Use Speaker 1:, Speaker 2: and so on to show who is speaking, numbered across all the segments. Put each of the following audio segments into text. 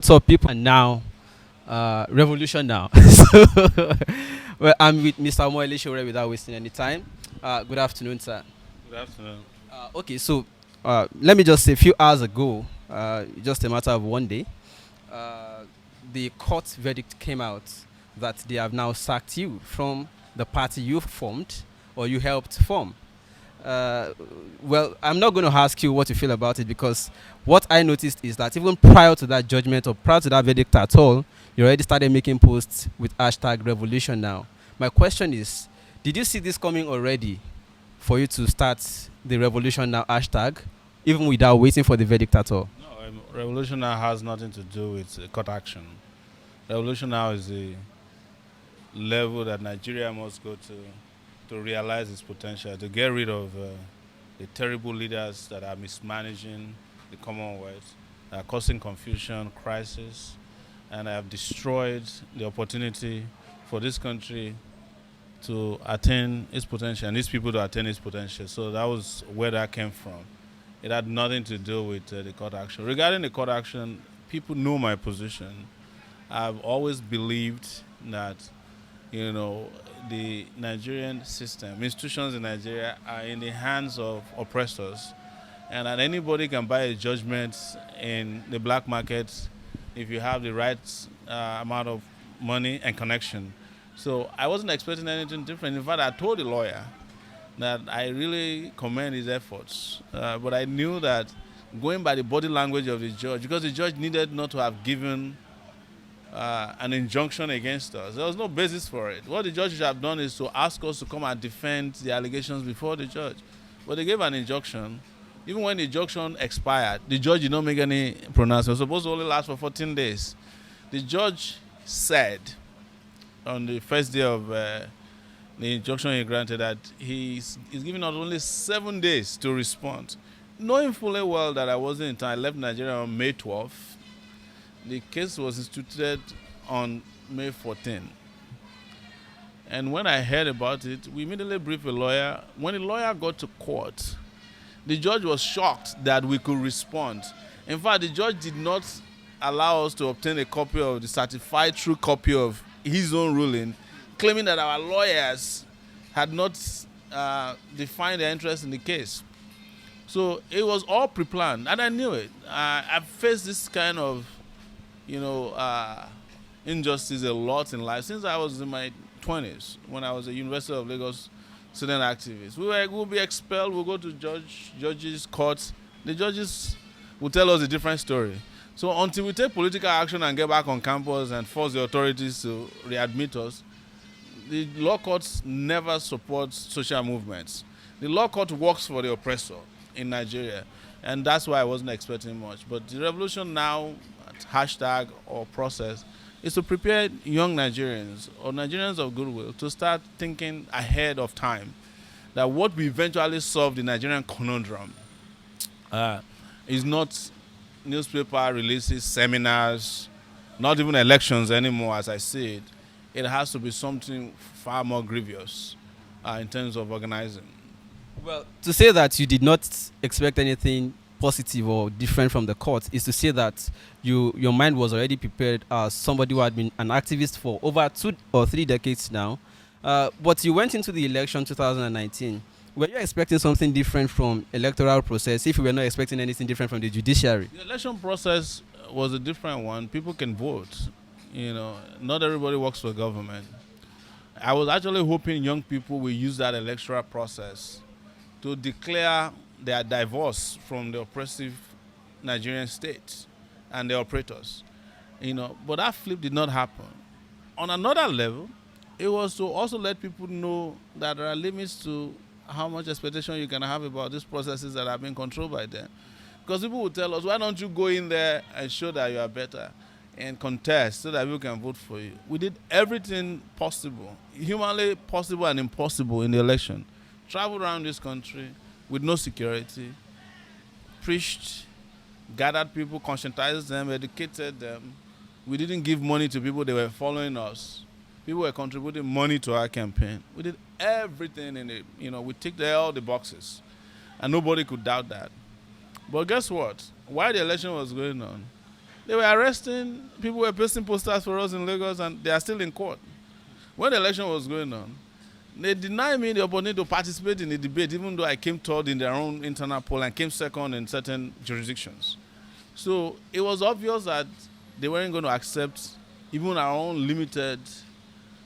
Speaker 1: So people are now revolution now. So, well, I'm with Mr. Moele Sowore without wasting any time. Good afternoon, sir.
Speaker 2: Good afternoon.
Speaker 1: Okay, so let me just say, a few hours ago, just a matter of one day, uh, the court verdict came out that they have now sacked you from the party you formed or you helped form. Uh, well, I'm not going to ask you what you feel about it because what I noticed is that even prior to that judgment or prior to that verdict at all, you already started making posts with hashtag revolution now. My question is, did you see this coming already for you to start the revolution now hashtag, even without waiting for the verdict at all?
Speaker 2: No, revolution now has nothing to do with court action. Revolution now is the level that Nigeria must go to realize its potential, to get rid of the terrible leaders that are mismanaging the Commonwealth, that are causing confusion, crisis, and have destroyed the opportunity for this country to attain its potential and these people to attain its potential. So that was where that came from. It had nothing to do with the court action. Regarding the court action, people know my position. I've always believed that, you know, the Nigerian system, institutions in Nigeria are in the hands of oppressors, and that anybody can buy a judgment in the black market if you have the right amount of money and connection. So I wasn't expecting anything different. In fact, I told the lawyer that I really commend his efforts. But I knew that going by the body language of the judge, because the judge needed not to have given an injunction against us. There was no basis for it. What the judge should have done is to ask us to come and defend the allegations before the judge. But they gave an injunction. Even when the injunction expired, the judge did not make any pronouncement. It was supposed to only last for 14 days. The judge said on the first day of the injunction he granted that he's giving us only 7 days to respond. Knowing fully well that I wasn't in time, I left Nigeria on May 12th. The case was instituted on May 14th. And when I heard about it, we immediately briefed a lawyer. When the lawyer got to court, the judge was shocked that we could respond. In fact, the judge did not allow us to obtain a copy of the certified true copy of his own ruling, claiming that our lawyers had not defined their interest in the case. So it was all pre-planned, and I knew it. I've faced this kind of, injustice a lot in life since I was in my 20s, when I was a University of Lagos student activist. We'll be expelled, we'll go to judges' courts. The judges will tell us a different story. So until we take political action and get back on campus and force the authorities to readmit us, the law courts never support social movements. The law court works for the oppressor in Nigeria, and that's why I wasn't expecting much. But the revolution now, hashtag or process, is to prepare young Nigerians or Nigerians of goodwill to start thinking ahead of time that what we eventually solve the Nigerian conundrum is not newspaper releases, seminars, not even elections anymore as I see it. It has to be something far more grievous in terms of organizing.
Speaker 1: Well, to say that you did not expect anything positive or different from the court is to say that your mind was already prepared as somebody who had been an activist for over 2 or 3 decades now. But you went into the election 2019. Were you expecting something different from electoral process if you were not expecting anything different from the judiciary?
Speaker 2: The election process was a different one. People can vote. Not everybody works for government. I was actually hoping young people will use that electoral process to declare their divorce from the oppressive Nigerian state and the operators. But that flip did not happen. On another level, it was to also let people know that there are limits to how much expectation you can have about these processes that are being controlled by them. Because people will tell us, why don't you go in there and show that you are better and contest so that people can vote for you? We did everything possible, humanly possible and impossible in the election. Traveled around this country with no security, preached, gathered people, conscientized them, educated them. We didn't give money to people, they were following us. People were contributing money to our campaign. We did everything in it. We ticked all the boxes. And nobody could doubt that. But guess what? While the election was going on, They were arresting, people were pasting posters for us in Lagos, and they are still in court. When the election was going on, they denied me the opportunity to participate in the debate, even though I came third in their own internal poll and came second in certain jurisdictions. So it was obvious that they weren't going to accept even our own limited,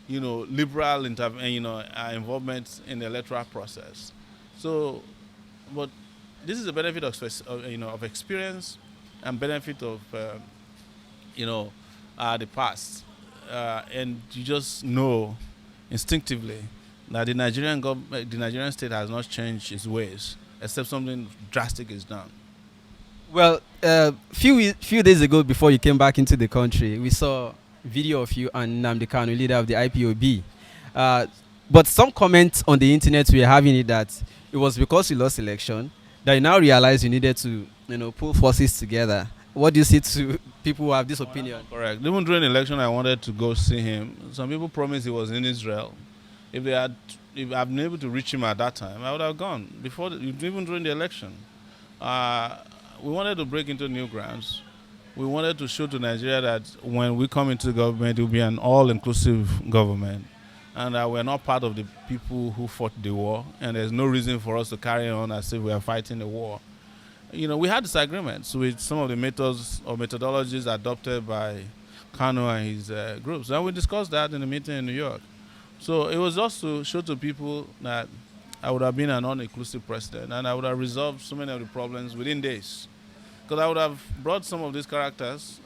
Speaker 2: liberal involvement in the electoral process. So, but this is the benefit of experience and benefit of the past, and you just know instinctively that the Nigerian state has not changed its ways, except something drastic is done.
Speaker 1: Well, few days ago, before you came back into the country, we saw video of you and Nnamdi Kanu, leader of the IPOB. Uh, but some comments on the internet were having it that it was because you lost election that you now realize you needed to, pull forces together. What do you say to people who have this opinion?
Speaker 2: Correct. Even during the election, I wanted to go see him. Some people promised he was in Israel. If I've been able to reach him at that time, I would have gone even during the election. We wanted to break into new grounds. We wanted to show to Nigeria that when we come into government, it will be an all-inclusive government, and that we're not part of the people who fought the war, and there's no reason for us to carry on as if we are fighting the war. We had disagreements with some of the methods or methodologies adopted by Kanu and his groups, and we discussed that in the meeting in New York. So it was just to show to people that I would have been an all-inclusive president, and I would have resolved so many of the problems within days. Because I would have brought some of these characters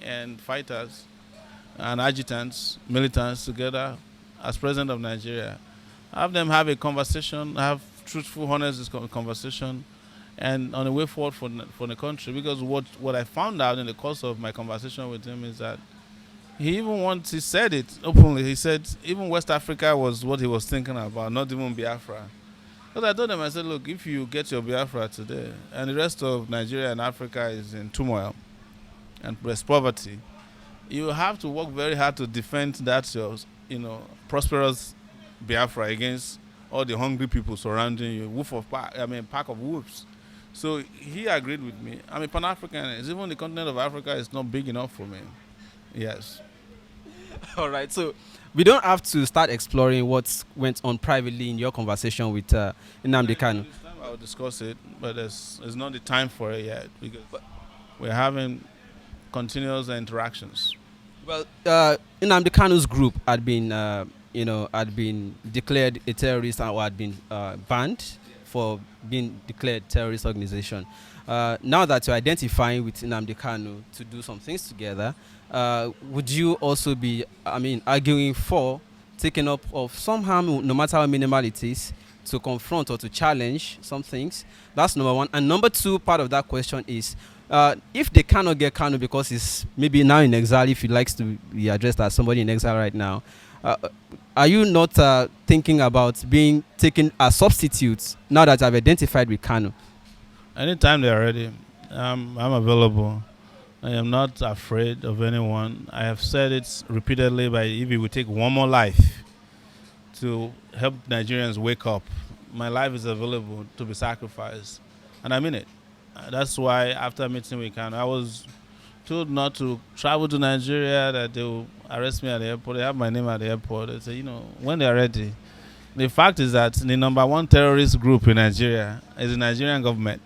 Speaker 2: and fighters and agitants, militants together as president of Nigeria. Have them have a conversation, have truthful, honest conversation, and on the way forward for the country. Because what I found out in the course of my conversation with him is that he said it openly. He said even West Africa was what he was thinking about, not even Biafra. Because I told him, I said, look, if you get your Biafra today and the rest of Nigeria and Africa is in turmoil and there's poverty, you have to work very hard to defend that your, prosperous Biafra against all the hungry people surrounding you, pack of wolves. So he agreed with me. I'm a Pan-Africanist. Even the continent of Africa is not big enough for me. Yes.
Speaker 1: All right, so we don't have to start exploring what went on privately in your conversation with Nnamdi Kanu.
Speaker 2: I'll discuss it, but it's not the time for it yet because we're having continuous interactions.
Speaker 1: Well, Nnamdi Kanu's group had been, declared a terrorist or had been banned for being declared terrorist organization. Now that you're identifying with Nnamdi Kanu to do some things together, would you also be, arguing for taking up of some harm, no matter how minimal it is, to confront or to challenge some things? That's number one. And number two, part of that question is, if they cannot get Kanu because he's maybe now in exile, if he likes to be addressed as somebody in exile right now, are you not thinking about being taken as substitutes now that I've identified with Kanu?
Speaker 2: Anytime they're ready, I'm available. I am not afraid of anyone. I have said it repeatedly, but if it would take one more life to help Nigerians wake up, my life is available to be sacrificed. And I mean it. That's why after meeting with Kanu, I was told not to travel to Nigeria, that they will arrest me at the airport. They have my name at the airport. They say, when they're ready. The fact is that the number one terrorist group in Nigeria is the Nigerian government.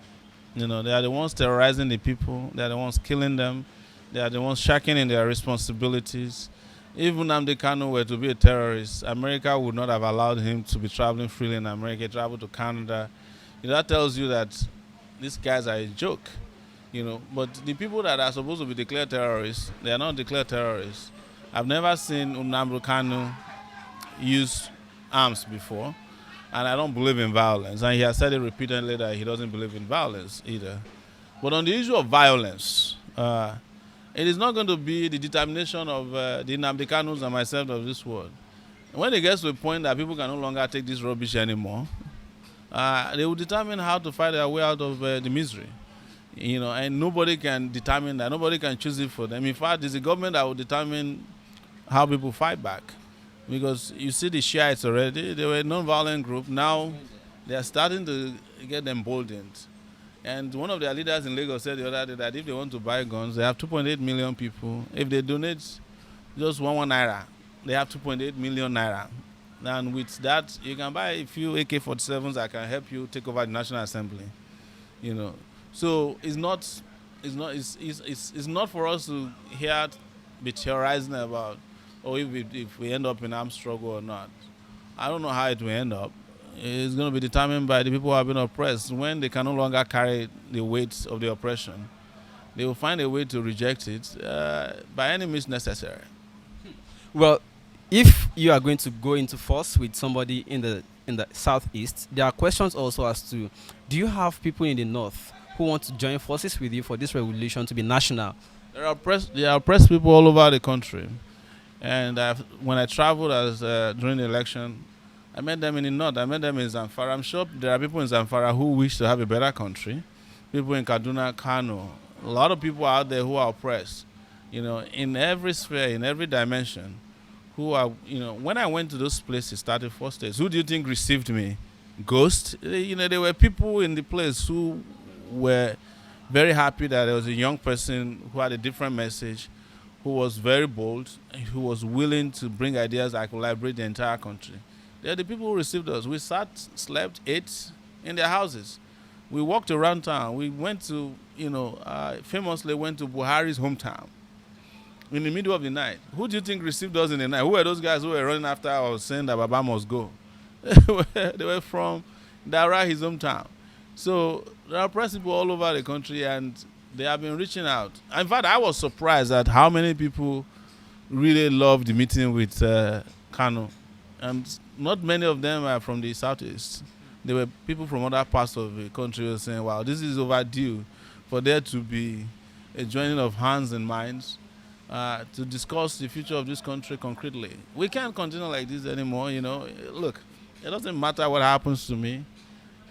Speaker 2: They are the ones terrorizing the people. They are the ones killing them. They are the ones shirking in their responsibilities. If Nnamdi Kanu were to be a terrorist, America would not have allowed him to be traveling freely in America, travel to Canada. That tells you that these guys are a joke. But the people that are supposed to be declared terrorists, they are not declared terrorists. I've never seen Nnamdi Kanu use arms before. And I don't believe in violence. And he has said it repeatedly that he doesn't believe in violence either. But on the issue of violence, it is not going to be the determination of the Nnamdi Kanus and myself of this world. When it gets to a point that people can no longer take this rubbish anymore, they will determine how to fight their way out of the misery. And nobody can determine that. Nobody can choose it for them. In fact, it's the government that will determine how people fight back. Because you see the Shiites already, they were a non-violent group. Now they are starting to get emboldened. And one of their leaders in Lagos said the other day that if they want to buy guns, they have 2.8 million people. If they donate just one naira, they have 2.8 million naira. And with that, you can buy a few AK-47s that can help you take over the National Assembly. You know, so it's not for us to hear be theorizing about, or if we end up in armed struggle or not. I don't know how it will end up. It's going to be determined by the people who have been oppressed. When they can no longer carry the weight of the oppression, they will find a way to reject it by any means necessary.
Speaker 1: Well, if you are going to go into force with somebody in the southeast, there are questions also as to, do you have people in the north who want to join forces with you for this revolution to be national?
Speaker 2: There are oppressed people all over the country, and when I traveled as during the election, I met them in the north. I met them in Zamfara. I'm sure there are people in Zamfara who wish to have a better country. People in Kaduna, Kano. A lot of people out there who are oppressed, in every sphere, in every dimension, who are, when I went to those places, started first days, who do you think received me? Ghosts? There were people in the place who were very happy that there was a young person who had a different message, who was very bold, who was willing to bring ideas that could liberate the entire country. They're the people who received us. We sat, slept, ate in their houses. We walked around town. We went to, famously went to Buhari's hometown in the middle of the night. Who do you think received us in the night? Who were those guys who were running after us saying that Baba must go? They were from Dara, his hometown. So there are press people all over the country, and they have been reaching out. In fact, I was surprised at how many people really loved the meeting with Kanu. And not many of them are from the southeast. There were people from other parts of the country who were saying, wow, this is overdue for there to be a joining of hands and minds to discuss the future of this country concretely. We can't continue like this anymore, Look, it doesn't matter what happens to me.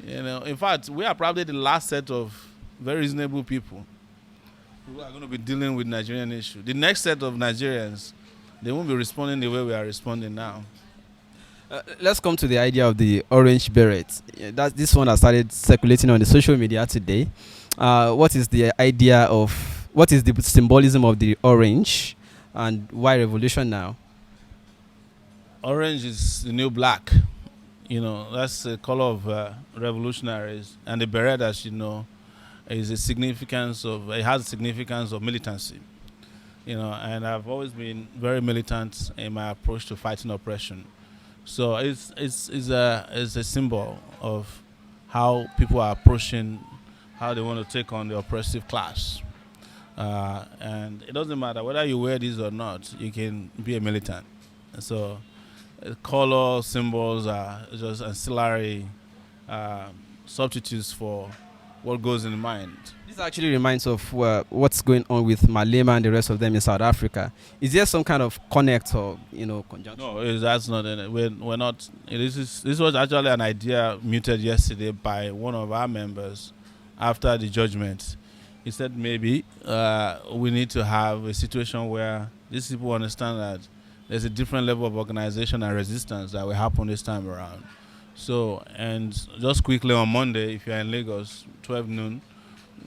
Speaker 2: In fact, we are probably the last set of very reasonable people who are going to be dealing with Nigerian issue. The next set of Nigerians, they won't be responding the way we are responding now.
Speaker 1: Let's come to the idea of the orange beret. That's this one that started circulating on the social media today. What is the symbolism of the orange, and why revolution now?
Speaker 2: Orange is the new black. That's the color of revolutionaries, and the beret, as you know, is it has a significance of militancy. And I've always been very militant in my approach to fighting oppression. So it's a symbol of how people are approaching, how they want to take on the oppressive class. And it doesn't matter whether you wear this or not, you can be a militant. So color symbols are just ancillary substitutes for what goes in the mind.
Speaker 1: This actually reminds of what's going on with Malema and the rest of them in South Africa. Is there some kind of connect or conjunction?
Speaker 2: No, that's not it. We're not. This was actually an idea muted yesterday by one of our members after the judgment. He said maybe we need to have a situation where these people understand that there's a different level of organization and resistance that will happen this time around. So, and just quickly on Monday, if you're in Lagos, 12 noon,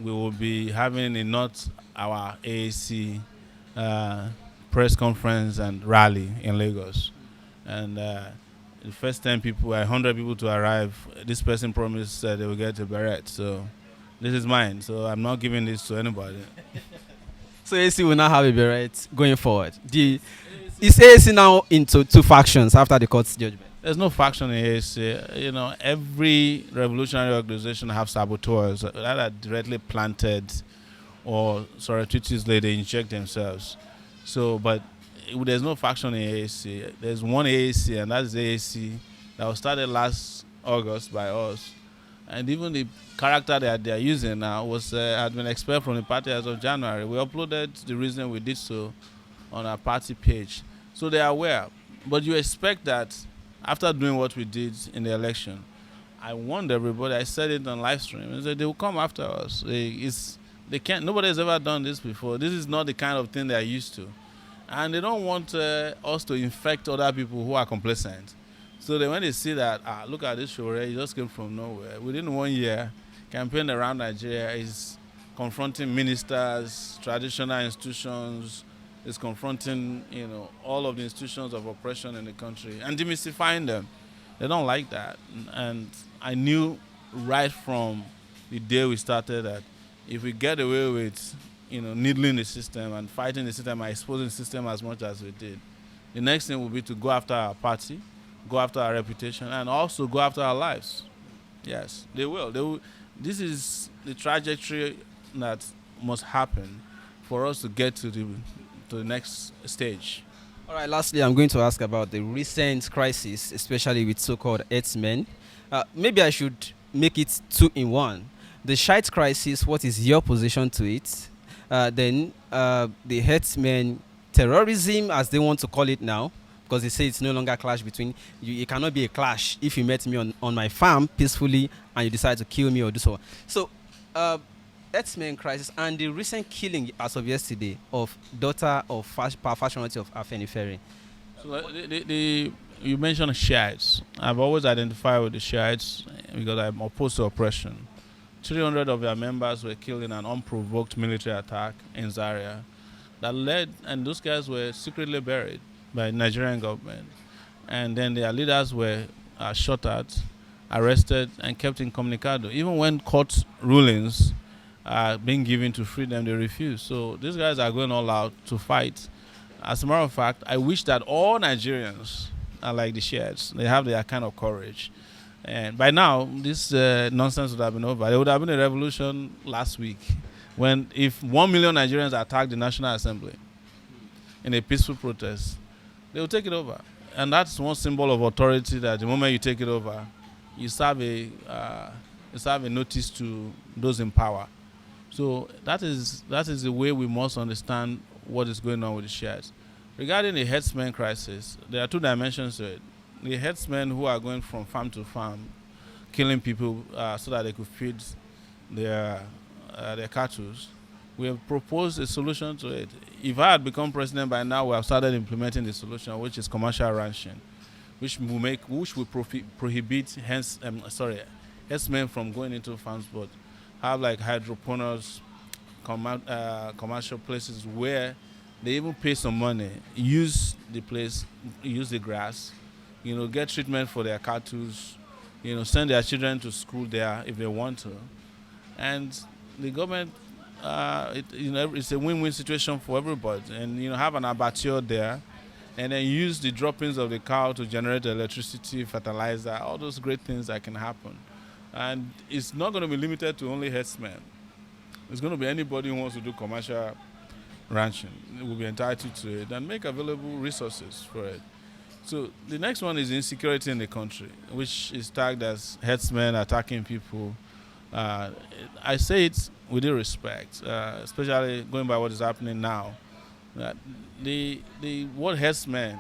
Speaker 2: we will be having our AAC press conference and rally in Lagos. And the first 10 people, 100 people to arrive, this person promised they will get a beret. So this is mine. So I'm not giving this to anybody.
Speaker 1: So AAC will now have a beret going forward. Is AAC now into two factions after the court's judgment?
Speaker 2: There's no faction in AAC. Every revolutionary organization have saboteurs that are directly planted or surreptitiously they inject themselves. So, but there's no faction in AAC. There's one AAC, and that's the AAC that was started last August by us. And even the character that they're using now had been expelled from the party as of January. We uploaded the reason we did so on our party page. So they are aware. But you expect that after doing what we did in the election, I warned everybody, I said it on live stream, I said they will come after us. They can't. Nobody has ever done this before. This is not the kind of thing they are used to. And they don't want us to infect other people who are complacent. So when they see that, look at this Sowore, he just came from nowhere. Within 1 year, campaign around Nigeria is confronting ministers, traditional institutions, is confronting, all of the institutions of oppression in the country and demystifying them. They don't like that. And I knew right from the day we started that if we get away with, needling the system and fighting the system and exposing the system as much as we did, the next thing will be to go after our party, go after our reputation, and also go after our lives. Yes, they will. They will. This is the trajectory that must happen for us to get to the next stage.
Speaker 1: All right, lastly, I'm going to ask about the recent crisis, especially with so-called herdsmen. Maybe I should make it two in one. The Shite crisis, what is your position to it? Then the herdsmen terrorism, as they want to call it now, because they say it's no longer a clash between you. It cannot be a clash if you met me on my farm peacefully and you decide to kill me or do so. So, herdsmen crisis and the recent killing as of yesterday of daughter of fashionality of Afenifere.
Speaker 2: So you mentioned Shiites. I've always identified with the Shiites because I'm opposed to oppression. 300 of their members were killed in an unprovoked military attack in Zaria that led, and those guys were secretly buried by the Nigerian government. And then their leaders were shot at, arrested, and kept incommunicado. Even when court rulings are being given to free them, they refuse. So these guys are going all out to fight. As a matter of fact, I wish that all Nigerians are like the Shiites. They have their kind of courage. And by now, this nonsense would have been over. There would have been a revolution last week if 1 million Nigerians attacked the National Assembly in a peaceful protest, they will take it over. And that's one symbol of authority, that the moment you take it over, you serve a notice to those in power. So that is the way we must understand what is going on with the Shiites. Regarding the herdsmen crisis, there are two dimensions to it. The herdsmen who are going from farm to farm, killing people so that they could feed their cattle. We have proposed a solution to it. If I had become president by now, we have started implementing the solution, which is commercial ranching, which will prohibit herdsmen from going into farms, but have like hydroponics, commercial places where they even pay some money, use the place, use the grass, get treatment for their cattle, send their children to school there if they want to. And the government, it's a win-win situation for everybody. And, have an abattoir there and then use the droppings of the cow to generate electricity, fertilizer, all those great things that can happen. And it's not going to be limited to only herdsmen. It's going to be anybody who wants to do commercial ranching. It will be entitled to it and make available resources for it. So the next one is insecurity in the country, which is tagged as herdsmen attacking people. I say it with due respect, especially going by what is happening now. The word herdsmen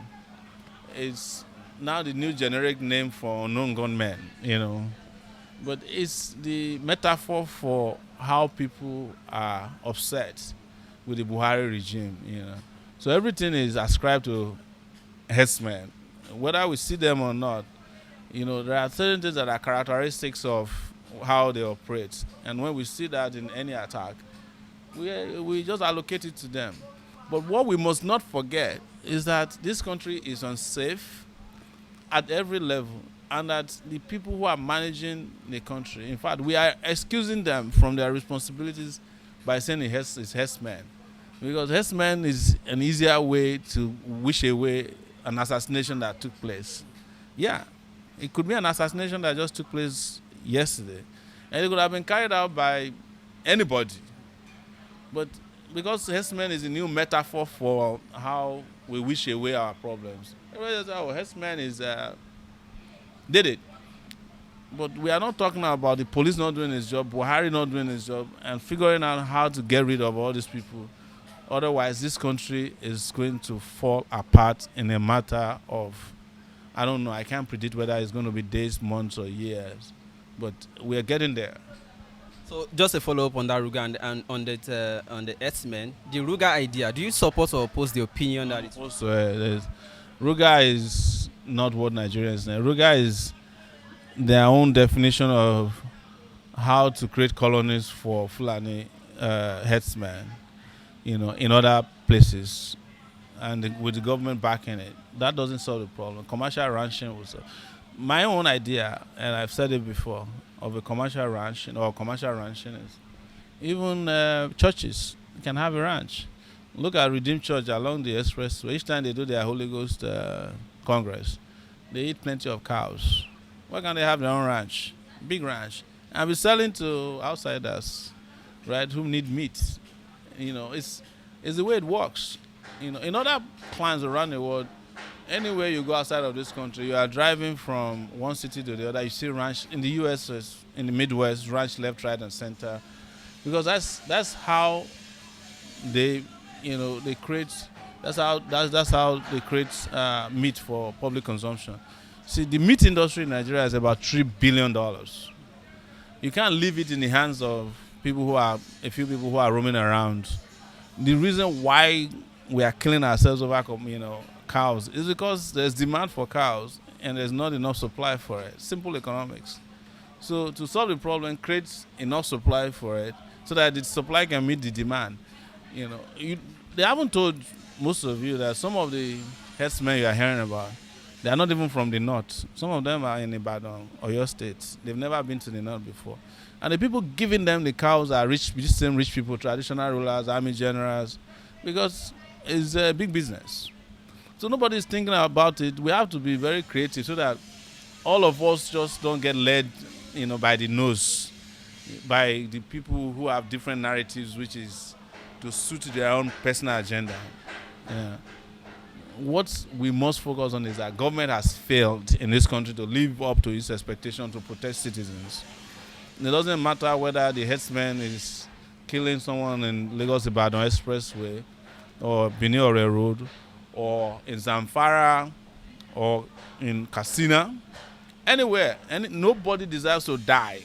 Speaker 2: is now the new generic name for unknown gunmen, But it's the metaphor for how people are upset with the Buhari regime, So everything is ascribed to herdsmen. Whether we see them or not, there are certain things that are characteristics of how they operate. And when we see that in any attack, we just allocate it to them. But what we must not forget is that this country is unsafe at every level, and that the people who are managing the country, in fact, we are excusing them from their responsibilities by saying it's herdsmen. Because herdsmen is an easier way to wish away an assassination that took place. Yeah, it could be an assassination that just took place yesterday. And it could have been carried out by anybody. But because herdsmen is a new metaphor for how we wish away our problems, everybody says, herdsmen did it. But we are not talking about the police not doing his job, Buhari not doing his job, and figuring out how to get rid of all these people. Otherwise, this country is going to fall apart in a matter of, I don't know, I can't predict whether it's going to be days, months, or years. But we are getting there.
Speaker 1: So just a follow-up on that, Ruga, and on the herdsmen, the Ruga idea, do you support or oppose the opinion that it's...
Speaker 2: Ruga is not what Nigerians know. Ruga is their own definition of how to create colonies for Fulani herdsmen, in other places, and with the government backing it, that doesn't solve the problem. Commercial ranching will solve. My own idea, and I've said it before, of a commercial ranch or commercial ranching is even churches can have a ranch. Look at Redeemed Church along the expressway. Each time they do their Holy Ghost Congress, they eat plenty of cows. Why can't they have their own ranch? Big ranch. And be selling to outsiders, right, who need meat. It's the way it works. In other plans around the world, anywhere you go outside of this country, you are driving from one city to the other. You see ranch in the U.S., in the Midwest, ranch left, right, and center, because that's how they they create. That's how they create meat for public consumption. See, the meat industry in Nigeria is about $3 billion. You can't leave it in the hands of a few people who are roaming around. The reason why we are killing ourselves over cows is because there's demand for cows and there's not enough supply for it. Simple economics. So to solve the problem, create enough supply for it so that the supply can meet the demand. They haven't told most of you that some of the herdsmen you are hearing about, they are not even from the north. Some of them are in Ibadan or your state. They've never been to the north before. And the people giving them the cows are these same rich people, traditional rulers, army generals, because it's a big business. So nobody's thinking about it. We have to be very creative so that all of us just don't get led, by the nose, by the people who have different narratives, which is to suit their own personal agenda. Yeah. What we must focus on is that government has failed in this country to live up to its expectation to protect citizens. It doesn't matter whether the headsman is killing someone in Lagos Ibadan Expressway or Benin Ore Road or in Zamfara or in Katsina, anywhere. Nobody deserves to die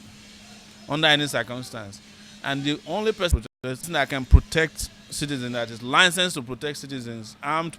Speaker 2: under any circumstance. And the only person that can protect citizens, that is licensed to protect citizens, armed